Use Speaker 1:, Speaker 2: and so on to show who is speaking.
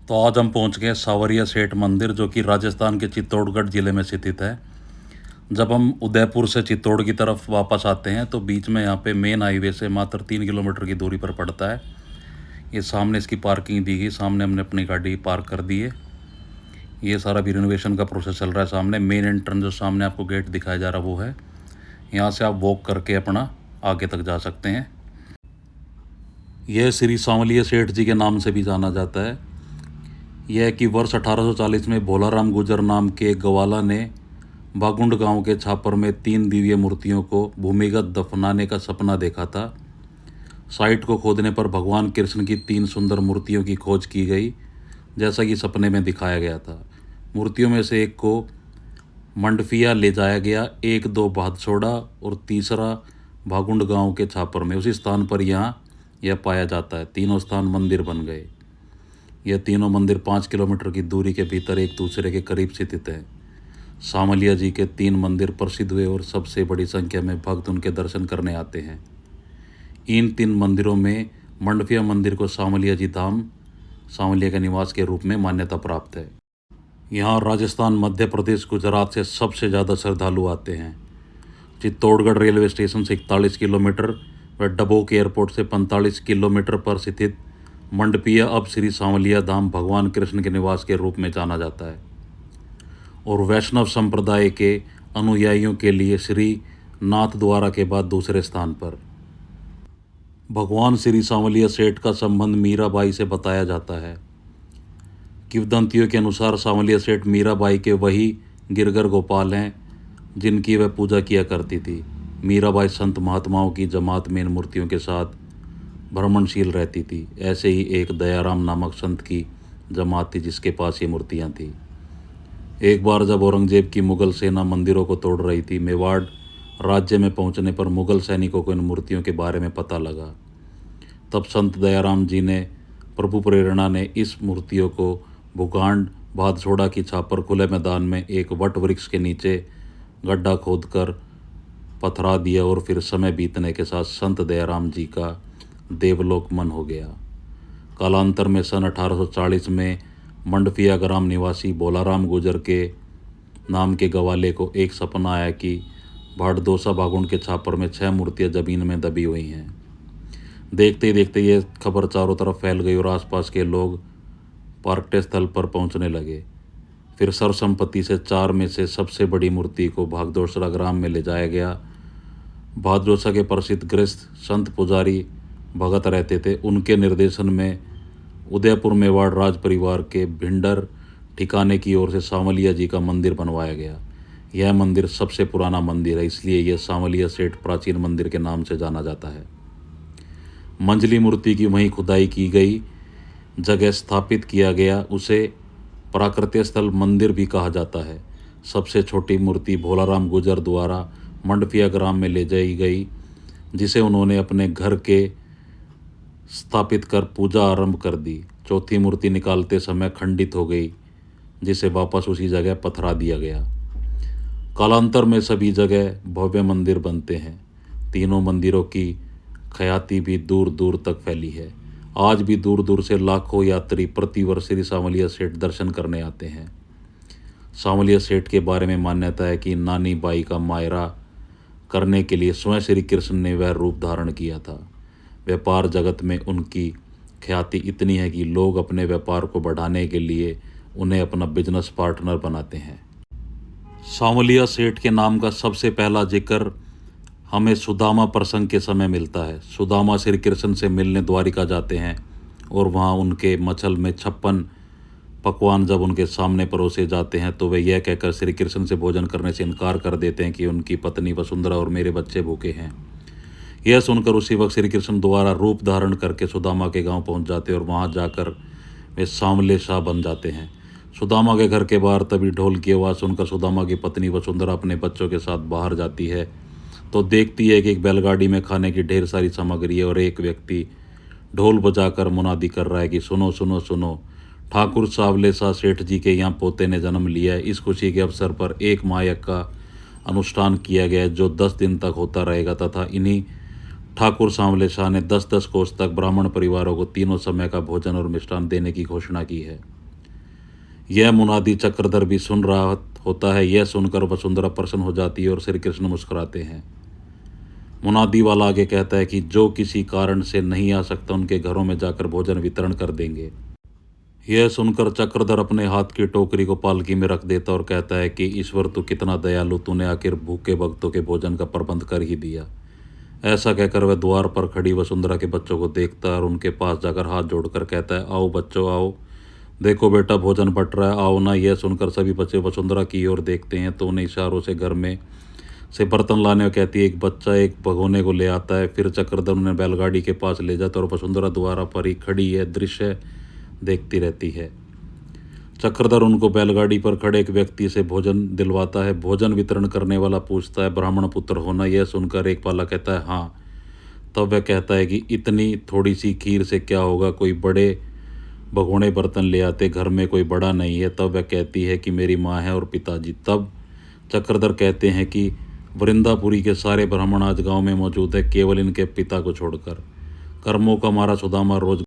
Speaker 1: तो आज हम पहुंच गए सावरिया सेठ मंदिर, जो कि राजस्थान के चित्तौड़गढ़ ज़िले में स्थित है। जब हम उदयपुर से चित्तौड़ की तरफ वापस आते हैं तो बीच में यहाँ पे मेन हाईवे से मात्र 3 किलोमीटर की दूरी पर पड़ता है। ये सामने इसकी पार्किंग दी गई, सामने हमने अपनी गाड़ी पार्क कर दी है। ये सारा भी रिनोवेशन का प्रोसेस चल रहा है। सामने मेन एंट्रेंस जो सामने आपको गेट दिखाया जा रहा है वो है। यहाँ से आप वॉक करके अपना आगे तक जा सकते हैं। यह श्री सांवलिया सेठ जी के नाम से भी जाना जाता है। यह कि वर्ष 1840 में भोलाराम गुजर नाम के एक गवाला ने बागुंड गांव के छापर में 3 दिव्य मूर्तियों को भूमिगत दफनाने का सपना देखा था। साइट को खोदने पर भगवान कृष्ण की 3 सुंदर मूर्तियों की खोज की गई, जैसा कि सपने में दिखाया गया था। मूर्तियों में से एक को मंडफिया ले जाया गया, एक 2 भादसोड़ा और तीसरा भागुंड गांव के छापर में। उसी स्थान पर यहाँ यह पाया जाता है। तीनों स्थान मंदिर बन गए। यह तीनों मंदिर 5 किलोमीटर की दूरी के भीतर एक दूसरे के करीब स्थित हैं। सांवलिया जी के 3 मंदिर प्रसिद्ध हुए और सबसे बड़ी संख्या में भक्त उनके दर्शन करने आते हैं। इन 3 मंदिरों में मंडफिया मंदिर को सांवलिया जी धाम, सांवलिया के निवास के रूप में मान्यता प्राप्त है। यहाँ राजस्थान, मध्य प्रदेश, गुजरात से सबसे ज़्यादा श्रद्धालु आते हैं। चित्तौड़गढ़ रेलवे स्टेशन से 41 किलोमीटर व डबोक एयरपोर्ट से 45 किलोमीटर पर स्थित मंडपिया अब श्री सांवलिया धाम भगवान कृष्ण के निवास के रूप में जाना जाता है और वैष्णव संप्रदाय के अनुयायियों के लिए श्री नाथ द्वारा के बाद दूसरे स्थान पर। भगवान श्री सांवलिया सेठ का संबंध मीराबाई से बताया जाता है। किंवदंतियों के अनुसार सांवलिया सेठ मीराबाई के वही गिरगर गोपाल हैं जिनकी वह पूजा किया करती थी। मीराबाई संत महात्माओं की जमात में इन मूर्तियों के साथ भ्रमणशील रहती थी। ऐसे ही एक दयाराम नामक संत की जमात थी जिसके पास ये मूर्तियाँ थीं। एक बार जब औरंगजेब की मुग़ल सेना मंदिरों को तोड़ रही थी, मेवाड़ राज्य में पहुंचने पर मुग़ल सैनिकों को इन मूर्तियों के बारे में पता लगा। तब संत दयाराम जी ने प्रभु प्रेरणा ने इस मूर्तियों को भूगांड भादसोड़ा की छापर खुले मैदान में एक वट वृक्ष के नीचे गड्ढा खोदकर पथरा दिया और फिर समय बीतने के साथ संत दयाराम जी का देवलोक मन हो गया। कालांतर में सन 1840 में मंडफिया ग्राम निवासी भोलाराम गुजर के नाम के गवाले को एक सपना आया कि भाड़दोसा बागुंड के छापर में 6 मूर्तियां जमीन में दबी हुई हैं। देखते ही देखते ये खबर चारों तरफ फैल गई और आसपास के लोग पार्कटे स्थल पर पहुंचने लगे। फिर सर्वसम्मति से 4 में से सबसे बड़ी मूर्ति को भागदोसरा ग्राम में ले जाया गया। भागदोसा के प्रसिद्ध गृहस्थ संत पुजारी भगत रहते थे। उनके निर्देशन में उदयपुर मेवाड़ राज परिवार के भिंडर ठिकाने की ओर से सांवलिया जी का मंदिर बनवाया गया। यह मंदिर सबसे पुराना मंदिर है, इसलिए यह सांवलिया सेठ प्राचीन मंदिर के नाम से जाना जाता है। मंझली मूर्ति की वहीं खुदाई की गई जगह स्थापित किया गया, उसे प्राकृतिक स्थल मंदिर भी कहा जाता है। सबसे छोटी मूर्ति भोलाराम गुजर द्वारा मंडफिया ग्राम में ले जाई गई, जिसे उन्होंने अपने घर के स्थापित कर पूजा आरंभ कर दी। चौथी मूर्ति निकालते समय खंडित हो गई, जिसे वापस उसी जगह पथरा दिया गया। कालांतर में सभी जगह भव्य मंदिर बनते हैं। तीनों मंदिरों की ख्याति भी दूर दूर तक फैली है। आज भी दूर दूर से लाखों यात्री प्रतिवर्ष श्री सांवलिया सेठ दर्शन करने आते हैं। सांवलिया सेठ के बारे में मान्यता है कि नानी बाई का मायरा करने के लिए स्वयं श्री कृष्ण ने वह रूप धारण किया था। व्यापार जगत में उनकी ख्याति इतनी है कि लोग अपने व्यापार को बढ़ाने के लिए उन्हें अपना बिजनेस पार्टनर बनाते हैं। सांवलिया सेठ के नाम का सबसे पहला जिक्र हमें सुदामा प्रसंग के समय मिलता है। सुदामा श्री कृष्ण से मिलने द्वारिका जाते हैं और वहाँ उनके मचल में 56 पकवान जब उनके सामने परोसे जाते हैं तो वे यह कहकर श्री कृष्ण से भोजन करने से इनकार कर देते हैं कि उनकी पत्नी वसुंधरा और मेरे बच्चे भूखे हैं। यह सुनकर उसी वक्त श्री कृष्ण द्वारा रूप धारण करके सुदामा के गांव पहुंच जाते हैं और वहां जाकर वे सांवले शाह बन जाते हैं। सुदामा के घर के बाहर तभी ढोल की आवाज़ सुनकर सुदामा की पत्नी वसुंधरा अपने बच्चों के साथ बाहर जाती है तो देखती है कि एक बैलगाड़ी में खाने की ढेर सारी सामग्री है और एक व्यक्ति ढोल बजाकर मुनादी कर रहा है कि सुनो सुनो सुनो, ठाकुर सांवले शाह सेठ जी के यहाँ पोते ने जन्म लिया है। इस खुशी के अवसर पर एक महायज्ञ का अनुष्ठान किया गया है जो 10 दिन तक होता रहेगा तथा इन्हीं ठाकुर सांवले शाह ने 10-10 कोस तक ब्राह्मण परिवारों को तीनों समय का भोजन और मिष्ठान देने की घोषणा की है। यह मुनादी चक्रधर भी सुन रहा होता है। यह सुनकर वसुंधरा प्रसन्न हो जाती है और श्री कृष्ण मुस्कुराते हैं। मुनादी वाला आगे कहता है कि जो किसी कारण से नहीं आ सकता उनके घरों में जाकर भोजन वितरण कर देंगे। यह सुनकर चक्रधर अपने हाथ की टोकरी को पालकी में रख देता और कहता है कि ईश्वर तू कितना दयालु, तूने आखिर भूखे भक्तों के भोजन का प्रबंध कर ही दिया। ऐसा कहकर वह द्वार पर खड़ी वसुंधरा के बच्चों को देखता है और उनके पास जाकर हाथ जोड़कर कहता है, आओ बच्चों आओ, देखो बेटा भोजन बट रहा है, आओ ना। यह सुनकर सभी बच्चे वसुंधरा की ओर देखते हैं तो उन्हें इशारों से घर में से बर्तन लाने और कहती है। एक बच्चा एक भगोने को ले आता है। फिर चक्रधर उन्हें बैलगाड़ी के पास ले जाता है और वसुंधरा द्वारा पर ही खड़ी यह दृश्य देखती रहती है। चक्रधर उनको बैलगाड़ी पर खड़े एक व्यक्ति से भोजन दिलवाता है। भोजन वितरण करने वाला पूछता है, ब्राह्मण पुत्र होना? यह सुनकर एक पाला कहता है, हाँ। तब वह कहता है कि इतनी थोड़ी सी खीर से क्या होगा, कोई बड़े भगोने बर्तन ले आते, घर में कोई बड़ा नहीं है। तब वह कहती है कि मेरी माँ है और पिताजी। तब चक्रधर कहते हैं कि वृंदापुरी के सारे ब्राह्मण आज गांव में मौजूद है, केवल इनके पिता को छोड़कर। कर्मों का मारा सुदामा रोज